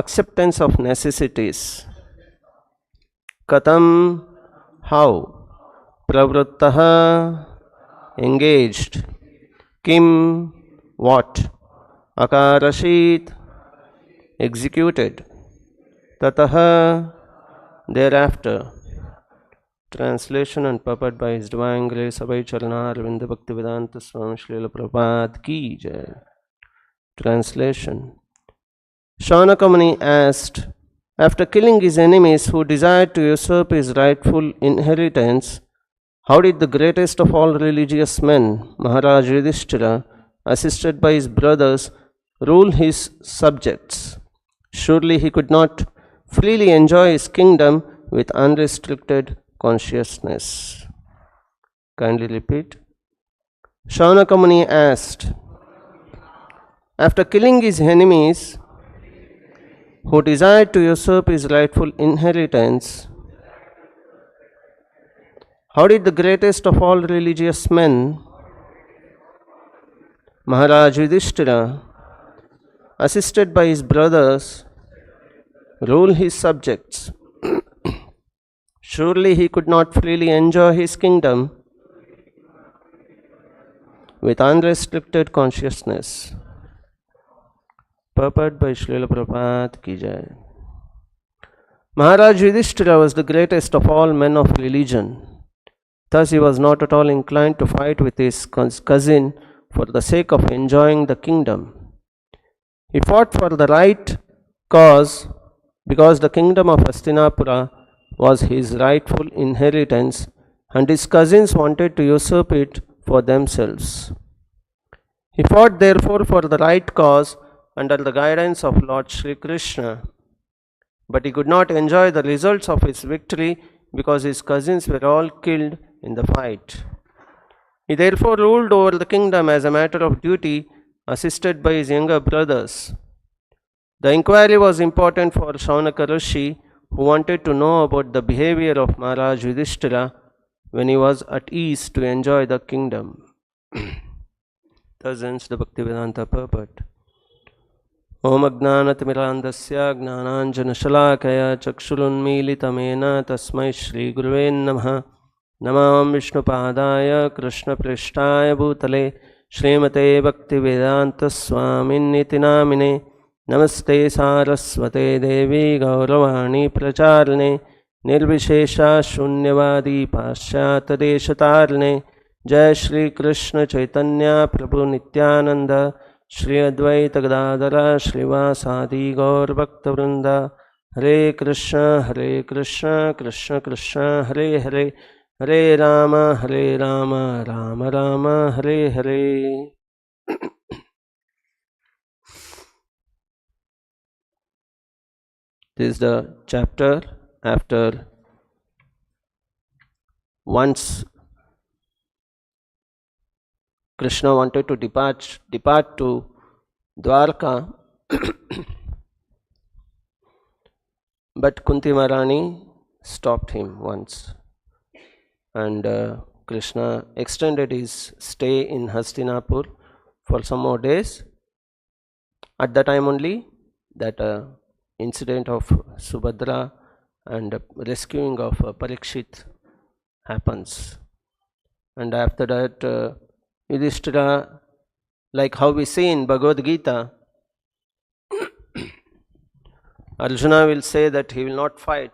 acceptance of necessities. Katam, how? Pravruttaha, engaged. Kim, what? Akarashit, executed. Tataha, thereafter. Translation and purport by His Divine Grace Abhay Charana Arvinda Bhaktivedanta Swami Srila Prabhupada Ki Jai. Translation. Śaunaka Muni asked, after killing his enemies who desired to usurp his rightful inheritance, how did the greatest of all religious men, Mahārāja Yudhiṣṭhira, assisted by his brothers, rule his subjects? Surely he could not freely enjoy his kingdom with unrestricted consciousness. Kindly repeat. Śaunaka Muni asked, after killing his enemies who desired to usurp his rightful inheritance, how did the greatest of all religious men, Mahārāja Yudhiṣṭhira, assisted by his brothers, rule his subjects? Surely he could not freely enjoy his kingdom with unrestricted consciousness. Purport by Srila Prabhupada Ki Jai. Mahārāja Yudhiṣṭhira was the greatest of all men of religion. Thus he was not at all inclined to fight with his cousin for the sake of enjoying the kingdom. He fought for the right cause because the kingdom of Hastinapura was his rightful inheritance and his cousins wanted to usurp it for themselves. He fought therefore for the right cause under the guidance of Lord Shri Krishna, but he could not enjoy the results of his victory because his cousins were all killed in the fight. He therefore ruled over the kingdom as a matter of duty, assisted by his younger brothers. The inquiry was important for Śaunaka Rishi, who wanted to know about the behavior of Mahārāja Yudhiṣṭhira when he was at ease to enjoy the kingdom. Thus ends the Bhaktivedanta purport. Om Ajnanatimmirandasya Gnananjana Shalakaya Chakshurunmilitamena Tasmai Shri Guruve Namaha. Namam Vishnupadaya Krishna Prishtaya Bhutale Srimate Bhaktivedanta Swaminiti Namine. Namaste Saraswate Devi Gauravani Pracharne Nirvishesha Shunyavadi Paschyata Deshatarne. Jai Shri Krishna Chaitanya Prabhu Nityananda Shri Advaita Gadadara Shrivasadi Gaur Bhakta Vrinda. Hare Krishna Krishna Krishna Hare Hare, Hare Rama Rama Rama Hare Hare. This is the chapter after once Krishna wanted to depart to Dwarka, but Kunti Maharani stopped him once, and Krishna extended his stay in Hastinapur for some more days. At that time only, that incident of Subhadra and rescuing of Parikshit happens. And after that, Yudhiṣṭhira, like how we see in Bhagavad Gita, Arjuna will say that he will not fight.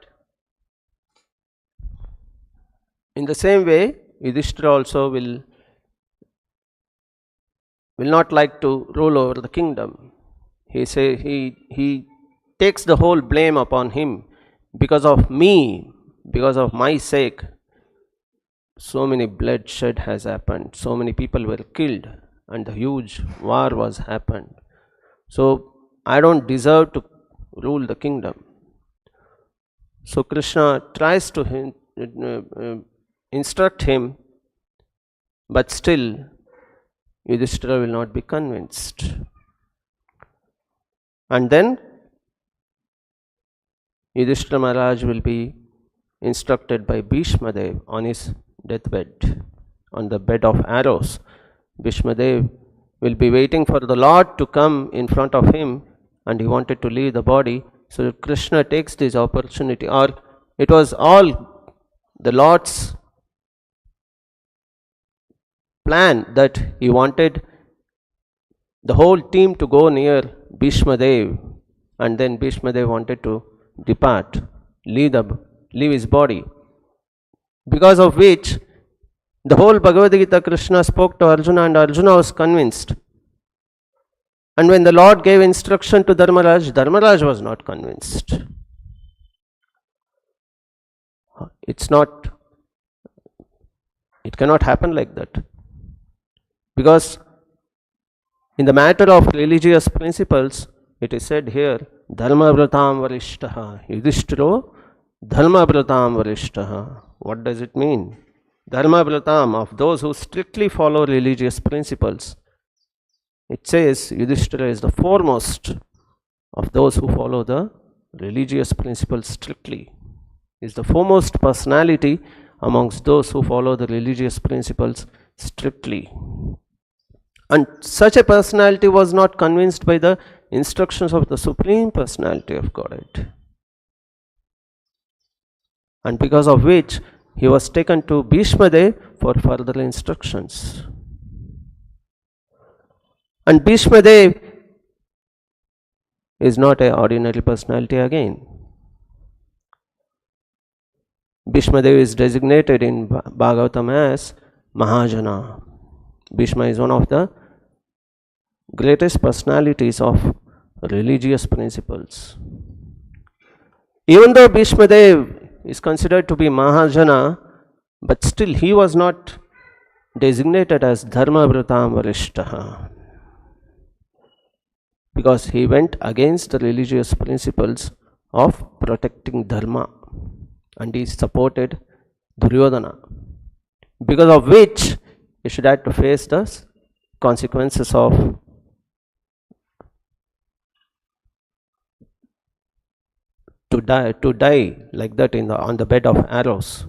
In the same way, Yudhiṣṭhira also will not like to rule over the kingdom. He takes the whole blame upon him. Because of me, because of my sake, so many bloodshed has happened, so many people were killed, and the huge war was happened. So I don't deserve to rule the kingdom. So Krishna tries to instruct him, but still Yudhiṣṭhira will not be convinced. And then Yudhiṣṭhira Maharaj will be instructed by Bhishma Dev on his deathbed, on the bed of arrows. Bhishma Dev will be waiting for the Lord to come in front of him and he wanted to leave the body. So Krishna takes this opportunity, or it was all the Lord's plan that he wanted the whole team to go near Bhishma Dev, and then Bhishma Dev wanted to depart, leave his body. Because of which the whole Bhagavad Gita Krishna spoke to Arjuna, and Arjuna was convinced. And when the Lord gave instruction to Dharmaraj, Dharmaraj was not convinced. It cannot happen like that. Because in the matter of religious principles, it is said here, Dharma Vratam Varishtaha, Yudhiṣṭhiro Dharma Vratam Varishtaha. What does it mean? Dharma Vratam, of those who strictly follow religious principles. It says Yudhiṣṭhira is the foremost of those who follow the religious principles strictly. Is the foremost personality amongst those who follow the religious principles strictly. And such a personality was not convinced by the instructions of the Supreme Personality of Godhead. And because of which he was taken to Bhishma Dev for further instructions. And Bhishma Dev is not an ordinary personality again. Bhishma Dev is designated in Bhagavatam as Mahājana. Bhishma is one of the greatest personalities of religious principles. Even though Bhishma Dev is considered to be Mahājana, but still he was not designated as Dharma Vratam Varishtaha, because he went against the religious principles of protecting Dharma, and he supported Duryodhana, because of which he should have to face the consequences of to die like that on the bed of arrows.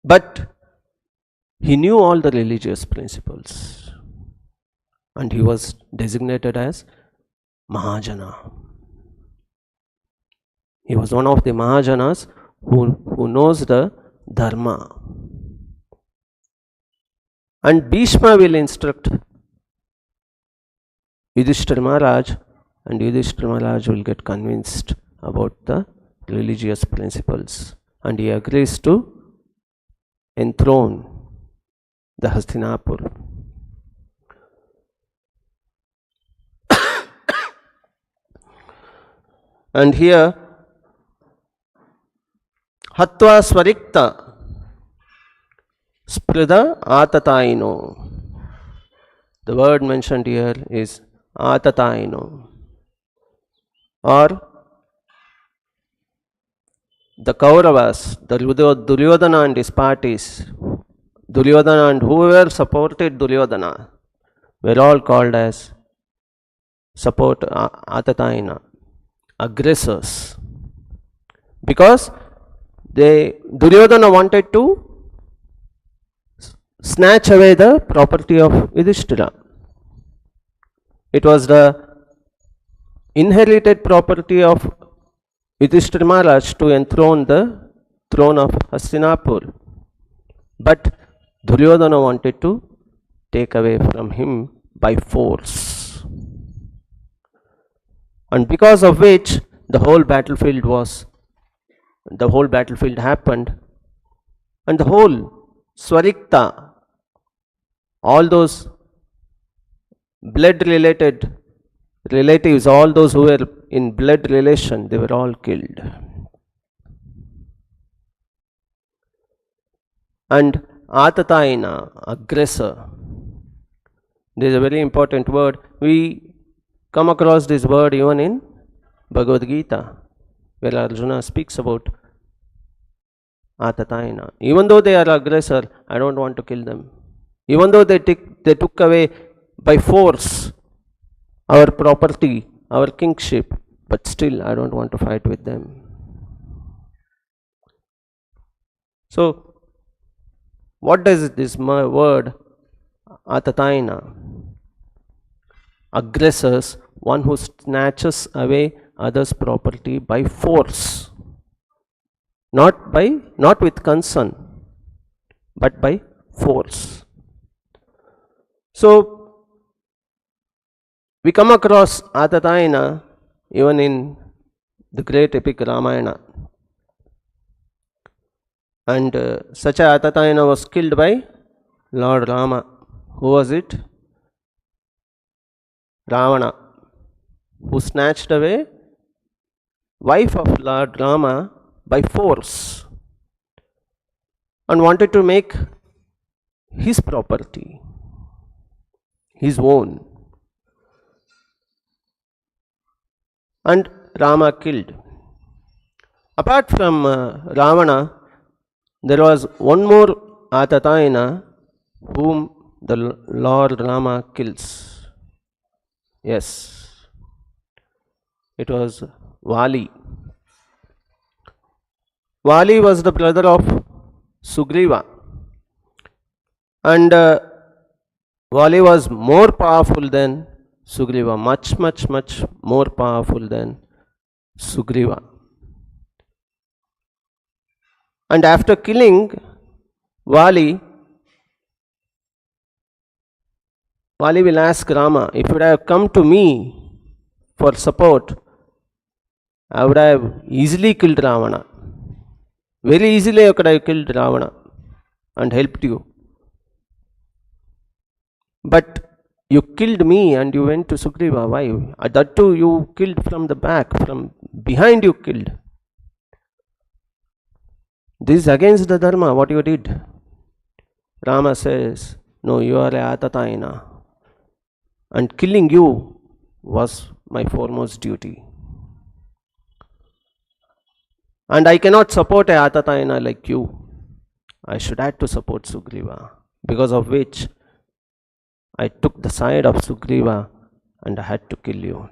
But he knew all the religious principles, and he was designated as Mahājana. He was one of the Mahājanas who knows the Dharma. And Bhishma will instruct Yudhiṣṭhira Maharaj, and Yudhiṣṭhira Maharaj will get convinced about the religious principles, and he agrees to enthrone the Hastinapur. And here, Hatva Swarikta Sprida Atataino. The word mentioned here is Atataino, or the Kauravas, the Duryodhana and his parties, Duryodhana and whoever supported Duryodhana, were all called as support Atataina, aggressors, because Duryodhana wanted to snatch away the property of Yudhiṣṭhira. It was the inherited property of Yudhiṣṭhira Maharaj to enthrone the throne of Hastinapur, but Duryodhana wanted to take away from him by force, and because of which the whole battlefield happened, and the whole Swarikta, all those blood related relatives, all those who were in blood relation, they were all killed. And Atataina, aggressor, this is a very important word. We come across this word even in Bhagavad Gita, where Arjuna speaks about Atataina. Even though they are aggressor, I don't want to kill them. Even though they took away by force our property, our kingship, but still I don't want to fight with them. So, what does this word Atataina? aggressors, one who snatches away others' property by force, not with concern, but by force. So we come across Atatayana even in the great epic Ramayana, and such a Atatayana was killed by Lord Rama. Who was it? Ravana, who snatched away wife of Lord Rama by force and wanted to make his property his own, and Rama killed. Apart from Ravana, there was one more Atatayana whom the Lord Rama kills. Yes, it was Vali. Vali was the brother of Sugriva, and Vali was more powerful than Sugriva, much more powerful than Sugriva. And after killing Vali, Vali will ask Rama, if you would have come to me for support, I would have easily killed Ravana. Very easily I could have killed Ravana and helped you. But you killed me and you went to Sugriva. Why? That too you killed from the back, from behind you killed. This is against the Dharma, what you did. Rama says, no, you are a Atatayana, and killing you was my foremost duty. And I cannot support a Atatayana like you. I should have to support Sugriva, because of which I took the side of Sugriva and I had to kill you.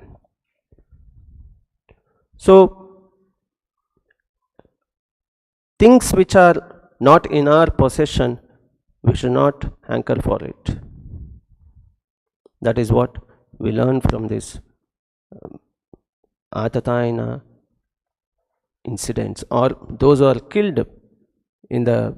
So, things which are not in our possession, we should not hanker for it. That is what we learn from this Atatayana incidents, or those who are killed in the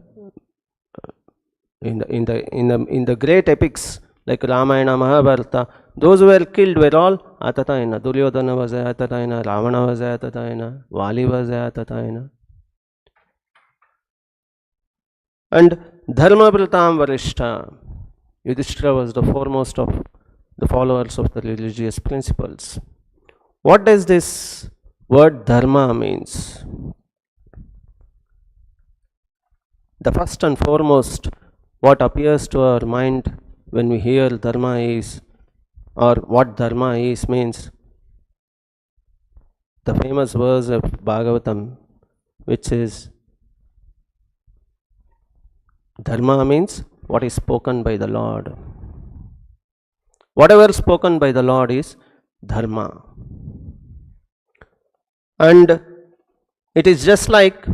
great epics like Ramayana, Mahabharata. Those who were killed were all Atatayana. Duryodhana was a Atatayana, Ravana was a Atatayana, Vali was a Atatayana. And Dharma Vratam Varishta, Yudhiṣṭhira was the foremost of the followers of the religious principles. What does this word Dharma means? The first and foremost, what appears to our mind when we hear Dharma is, or what Dharma is, means the famous verse of Bhagavatam, which is Dharma means what is spoken by the Lord. Whatever spoken by the Lord is Dharma. And it is just like,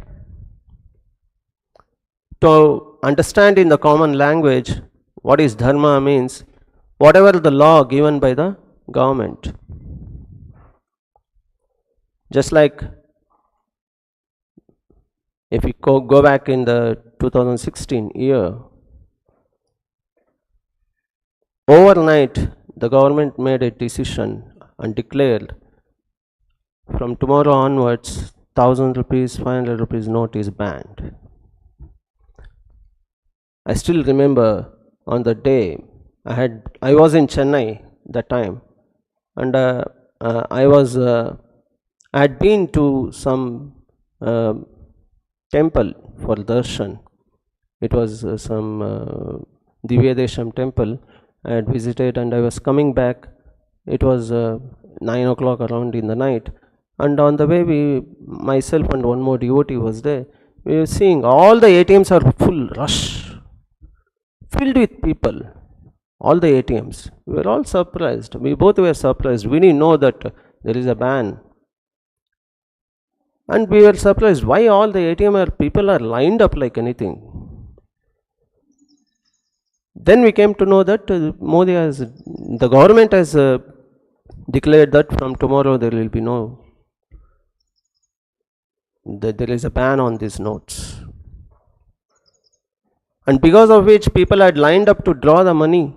to understand in the common language what is Dharma means, whatever the law given by the government. Just like if we go back in the 2016 year, overnight the government made a decision and declared from tomorrow onwards 1000 rupees, 500 rupees note is banned. I still remember on the day I was in Chennai that time, and I had been to some temple for Darshan. It was some Divyadesham temple I had visited, and I was coming back. It was 9 o'clock around in the night, and on the way myself and one more devotee was there. We were seeing all the ATMs are full, rush, filled with people. All the ATMs. We were all surprised. We both were surprised. We didn't know that there is a ban. And we were surprised why all the people are lined up like anything. Then we came to know that the government has declared that from tomorrow there will be no, there is a ban on these notes. And because of which people had lined up to draw the money.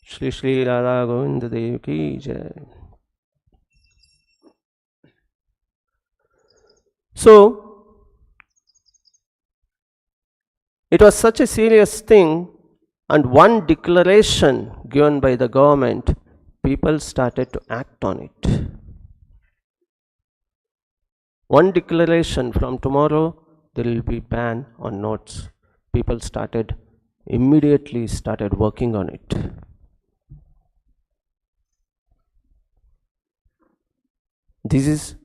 Shri Shri Radha Govinda Dev Ki Jai. So, it was such a serious thing, and one declaration given by the government, people started to act on it. One declaration, from tomorrow there will be ban on notes. People immediately started working on it. This is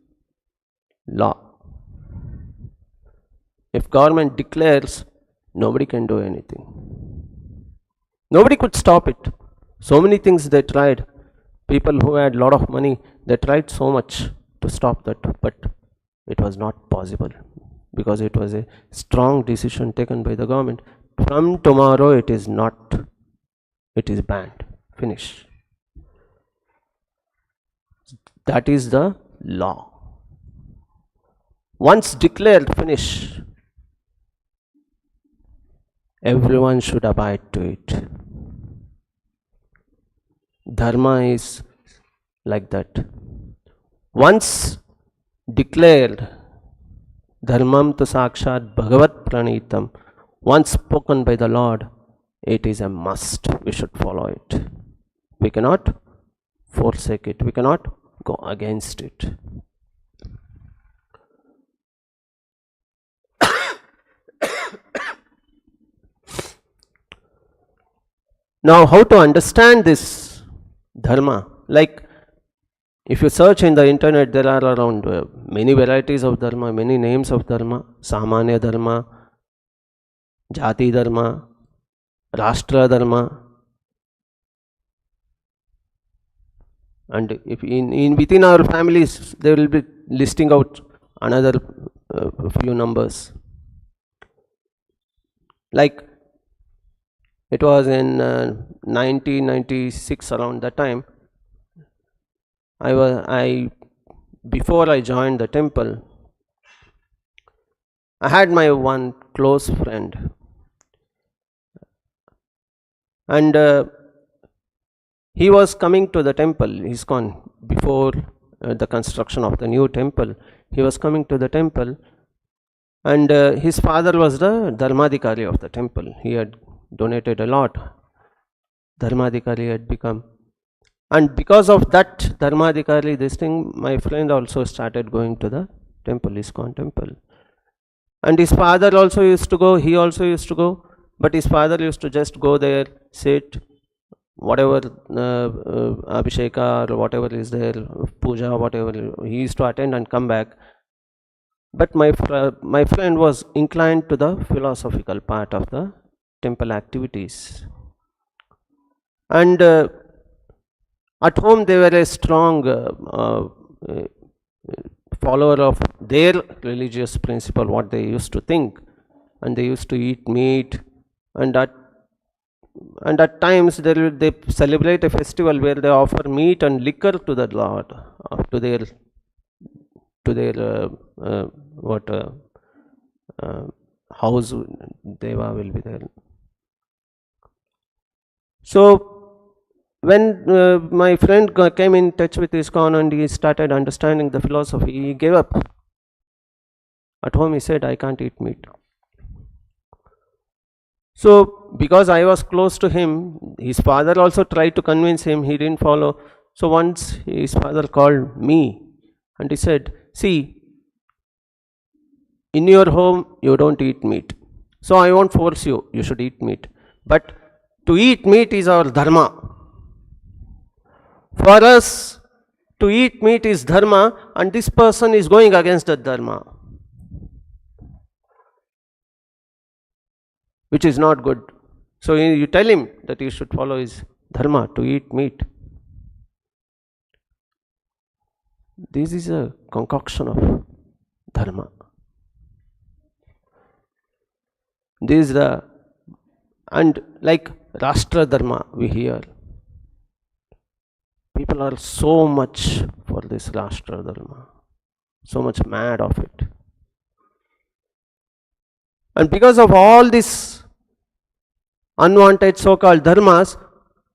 law. If government declares, nobody can do anything. Nobody could stop it. So many things they tried. People who had a lot of money, they tried so much to stop that, but it was not possible, because it was a strong decision taken by the government. From tomorrow it is not, it is banned. Finish. That is the law. Once declared, finish. Everyone should abide to it. Dharma is like that. Once declared, dharmam tu sakshat bhagavat pranitam, once spoken by the Lord, it is a must. We should follow it. We cannot forsake it. We cannot go against it. Now, how to understand this dharma? Like, if you search in the internet, there are around many varieties of dharma, many names of dharma. Samanya dharma, Jati dharma, Rashtra dharma. And if within our families, they will be listing out another few numbers. Like, it was in 1996, around that time, before I joined the temple, I had my one close friend, and he was coming to the temple, ISKCON, before the construction of the new temple. He was coming to the temple, and his father was the Dharmadhikari of the temple. He had donated a lot. Dharmadhikari had become, and because of that Dharmadhikari, this thing, my friend also started going to the temple, ISKCON temple. And his father also used to go, he also used to go, but his father used to just go there, sit, whatever Abhisheka or whatever is there, puja, whatever, he used to attend and come back. But my friend was inclined to the philosophical part of the temple activities. And at home they were a strong follower of their religious principle, what they used to think, and they used to eat meat, and at times they celebrate a festival where they offer meat and liquor to the Lord, to their house deva will be there. So when my friend came in touch with ISKCON and he started understanding the philosophy, he gave up. At home he said, I can't eat meat. So because I was close to him, his father also tried to convince him, he didn't follow. So once his father called me and he said, see, in your home you don't eat meat, so I won't force you, you should eat meat. But to eat meat is our dharma. For us, to eat meat is dharma, and this person is going against the dharma, which is not good. So you tell him that you should follow his dharma, to eat meat. This is a concoction of dharma. This is and like Rashtra Dharma we hear. People are so much for this Rashtra Dharma, so much mad of it. And because of all these unwanted so-called dharmas,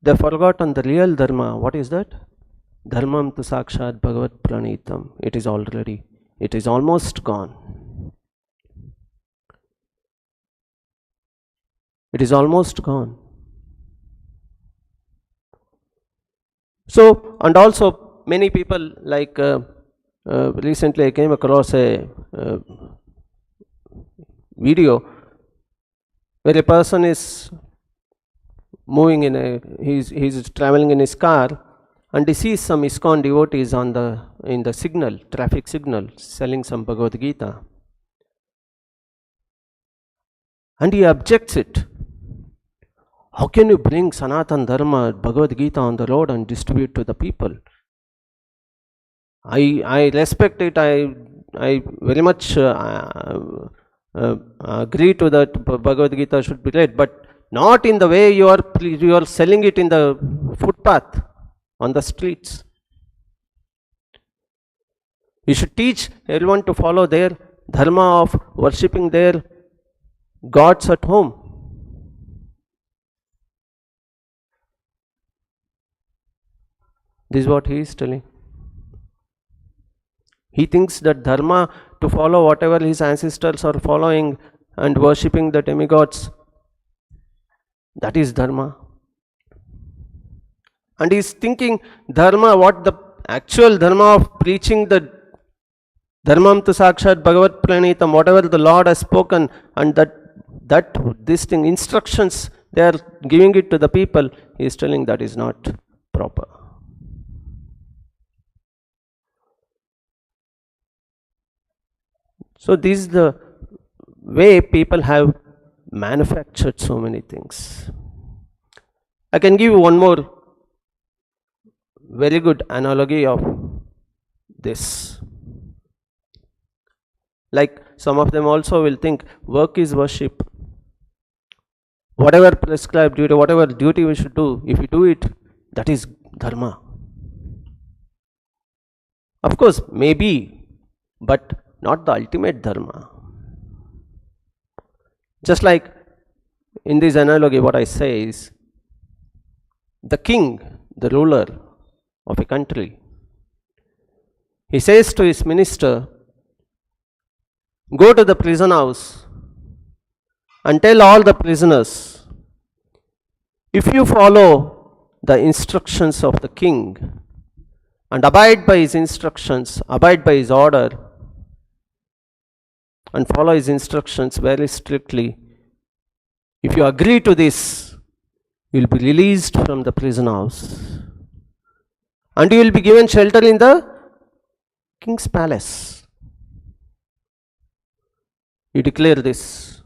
they have forgotten the real dharma. What is that? Dharmam tu sakshat bhagavat pranitam. It is almost gone. It is almost gone. So, and also many people, like recently I came across a video where a person is moving he's traveling in his car, and he sees some ISKCON devotees in the signal, traffic signal, selling some Bhagavad Gita, and he objects it. How can you bring Sanatana Dharma, Bhagavad Gita on the road and distribute to the people? I respect it. I very much agree to that. Bhagavad Gita should be read, but not in the way you are selling it in the footpath, on the streets. You should teach everyone to follow their dharma of worshipping their gods at home. This is what he is telling. He thinks that dharma, to follow whatever his ancestors are following and worshipping the demigods, that is dharma. And he is thinking dharma, what the actual dharma of preaching the dharmam tu sakshat bhagavat pranitam, whatever the Lord has spoken, and this thing, instructions, they are giving it to the people. He is telling that is not proper. So this is the way people have manufactured so many things. I can give you one more very good analogy of this. Like some of them also will think work is worship. Whatever prescribed duty, whatever duty we should do, if we do it, that is dharma. Of course, maybe, but not the ultimate dharma. Just like in this analogy, what I say is, the king, the ruler of a country, he says to his minister, go to the prison house and tell all the prisoners, if you follow the instructions of the king and abide by his instructions, abide by his order, and follow his instructions very strictly, if you agree to this, you will be released from the prison house and you will be given shelter in the king's palace. You declare this.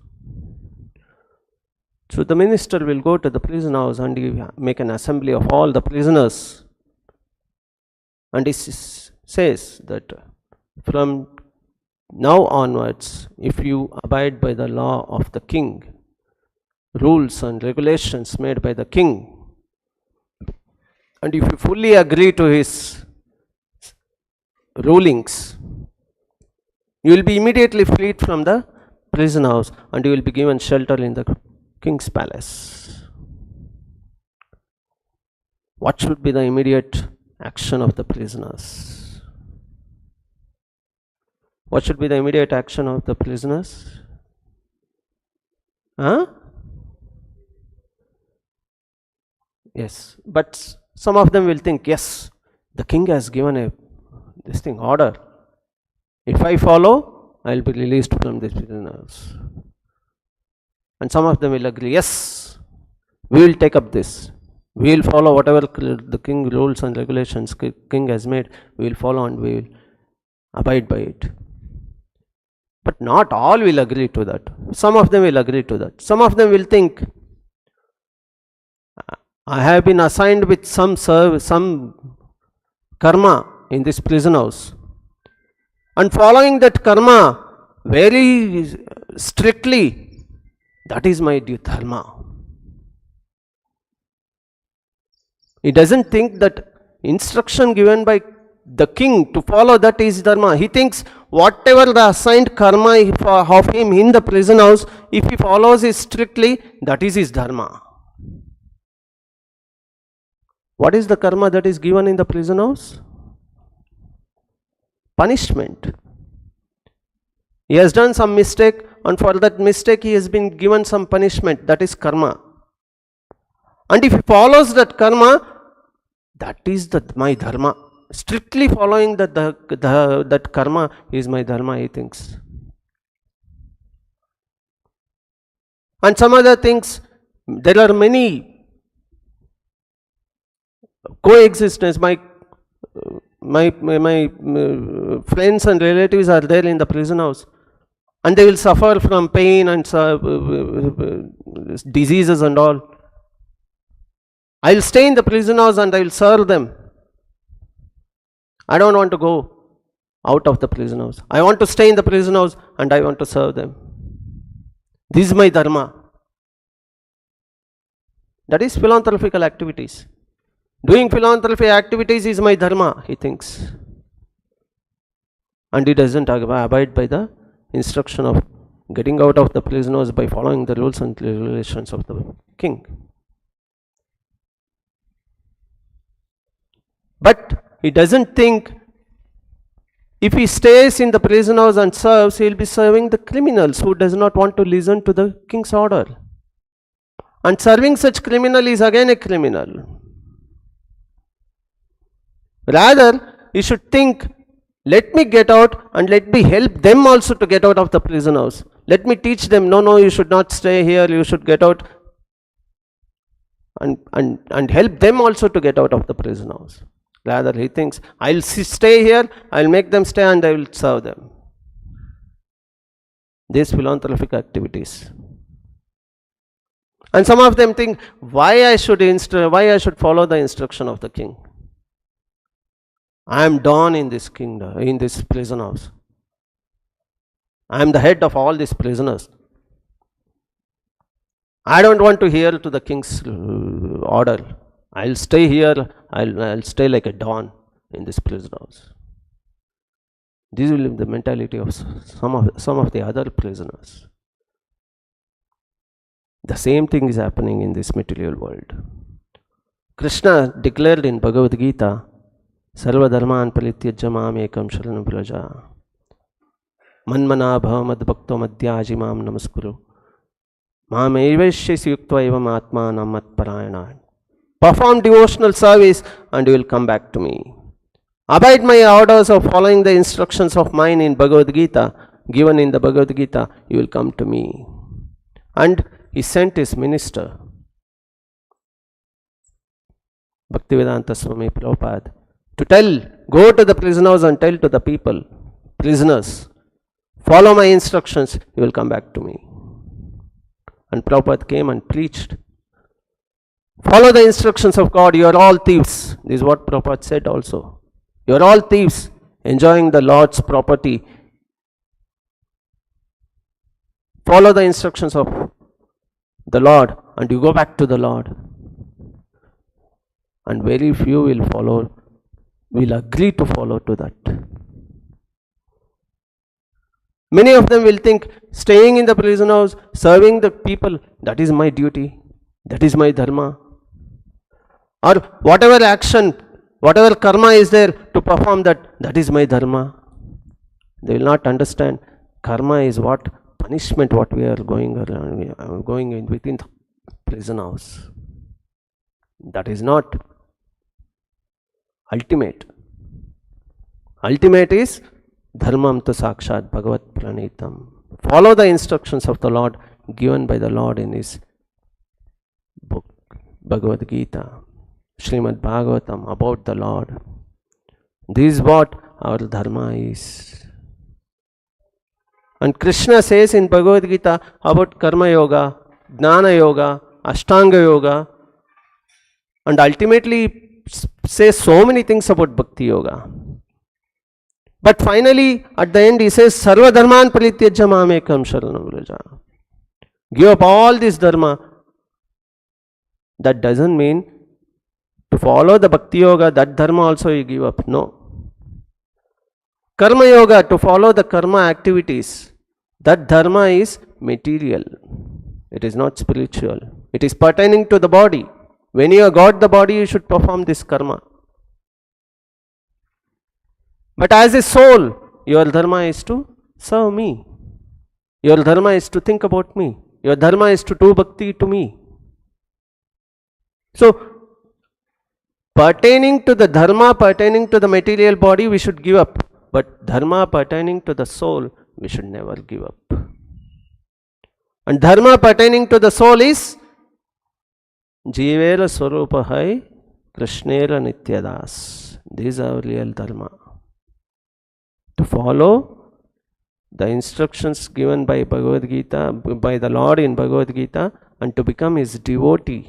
So the minister will go to the prison house and he make an assembly of all the prisoners, and he says that from now onwards, if you abide by the law of the king, rules and regulations made by the king, and if you fully agree to his rulings, you will be immediately freed from the prison house and you will be given shelter in the king's palace. What should be the immediate action of the prisoners? What should be the immediate action of the prisoners? Yes, but some of them will think, yes, the king has given this thing order. If I follow, I will be released from this prisoners. And some of them will agree, yes, we will take up this. We will follow whatever the king rules and regulations king has made. We will follow and we will abide by it. But not all will agree to that. Some of them will agree to that. Some of them will think, I have been assigned with some karma in this prison house, and following that karma very strictly, that is my dharma. He doesn't think that instruction given by the king to follow that is dharma. He thinks whatever the assigned karma of him in the prison house, if he follows it strictly, that is his dharma. What is the karma that is given in the prison house? Punishment. He has done some mistake, and for that mistake he has been given some punishment. That is karma. And if he follows that karma, that is my dharma. Strictly following that karma is my dharma, he thinks. And some other things, there are many coexistence. My friends and relatives are there in the prison house, and they will suffer from pain and diseases and all. I will stay in the prison house and I will serve them. I don't want to go out of the prison house. I want to stay in the prison house and I want to serve them. This is my dharma. That is philanthropical activities. Doing philanthropy activities is my dharma, he thinks. And he doesn't abide by the instruction of getting out of the prison house by following the rules and regulations of the king. But he doesn't think if he stays in the prison house and serves, he will be serving the criminals who does not want to listen to the king's order. And serving such criminal is again a criminal. Rather, he should think, let me get out and let me help them also to get out of the prison house. Let me teach them, no, you should not stay here, you should get out, and help them also to get out of the prison house. Rather, he thinks, I'll stay here, I'll make them stay and I will serve them. These philanthropic activities. And some of them think, why I should follow the instruction of the king. I am Don in this kingdom, in this prison house. I am the head of all these prisoners. I don't want to hear to the king's order. I'll stay here, I'll stay like a Don in this prison house. This will be the mentality of some of the other prisoners. The same thing is happening in this material world. Krishna declared in Bhagavad Gita, Sarva dharman palityajya mam ekam sharanam vraja. Manmana bhava mad bhakto madhyaji mam namaskuru. Mam evaishyasi yuktva evam atmanam mat parayana. Perform devotional service and you will come back to me. Abide my orders of following the instructions of mine in Bhagavad Gita, given in the Bhagavad Gita, you will come to me. And he sent his minister, Bhaktivedanta Swamy Prabhupada, to go to the prison house and tell to the people, prisoners, follow my instructions, you will come back to me. And Prabhupada came and preached. Follow the instructions of God, you are all thieves. This is what Prabhupada said also. You are all thieves, enjoying the Lord's property. Follow the instructions of the Lord and you go back to the Lord. And very few will agree to follow to that. Many of them will think, staying in the prison house, serving the people, that is my duty, that is my dharma. Or whatever action, whatever karma is there to perform that is my dharma. They will not understand karma is what punishment, what we are going in within the prison house. That is not ultimate. Ultimate is dharmam tu sakshat bhagavat pranitam. Follow the instructions of the Lord given by the Lord in his book Bhagavad Gita, Srimad Bhagavatam, about the Lord. This is what our dharma is. And Krishna says in Bhagavad Gita about karma yoga, jnana yoga, ashtanga yoga, and ultimately says so many things about bhakti yoga. But finally, at the end, he says, Sarva dharman palityajya mamekam sharanam vraja. Give up all this dharma. That doesn't mean To follow the Bhakti Yoga, that dharma also you give up. No. Karma Yoga, to follow the karma activities, that dharma is material. It is not spiritual. It is pertaining to the body. When you have got the body, you should perform this karma. But as a soul, your dharma is to serve me. Your dharma is to think about me. Your dharma is to do bhakti to me. So, pertaining to the dharma, pertaining to the material body, we should give up. But dharma pertaining to the soul, we should never give up. And dharma pertaining to the soul is Jivera Swarupa Hai Krishnera Nityadas. This is our real dharma. To follow the instructions given by Bhagavad Gita, by the Lord in Bhagavad Gita, and to become His devotee,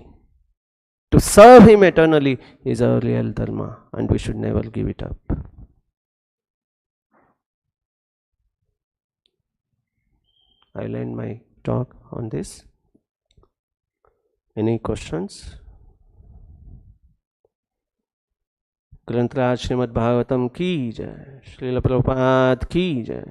to serve Him eternally, is our real dharma, and we should never give it up. I'll end my talk on this. Any questions? ग्रंथराज Shrimad Bhagavatam की जय, श्रील प्रभुपाद की जय.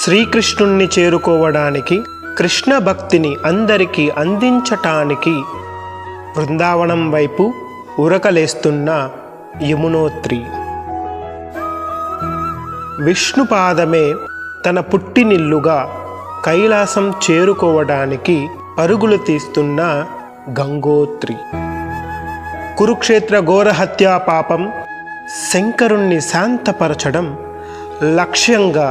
శ్రీకృష్ణుణ్ణి చేరుకోవడానికి, కృష్ణ భక్తిని అందరికీ అందించటానికి బృందావనం వైపు ఉరకలేస్తున్న యమునోత్రి. విష్ణుపాదమే తన పుట్టినిల్లుగా కైలాసం చేరుకోవడానికి పరుగులు తీస్తున్న గంగోత్రి. కురుక్షేత్ర ఘోరహత్యా పాపం శంకరుణ్ణి శాంతపరచడం లక్ష్యంగా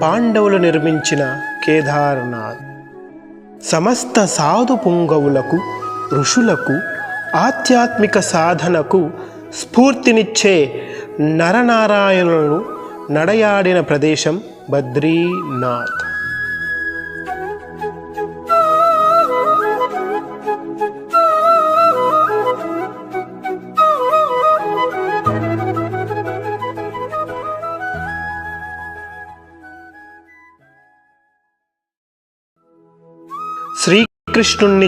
పాండవులు నిర్మించిన కేదార్నాథ్. సమస్త సాధు పుంగవులకు, ఋషులకు, ఆధ్యాత్మిక సాధనకు స్ఫూర్తినిచ్చే నరనారాయణులను నడయాడిన ప్రదేశం బద్రీనాథ్. శ్రీకృష్ణుణ్ణి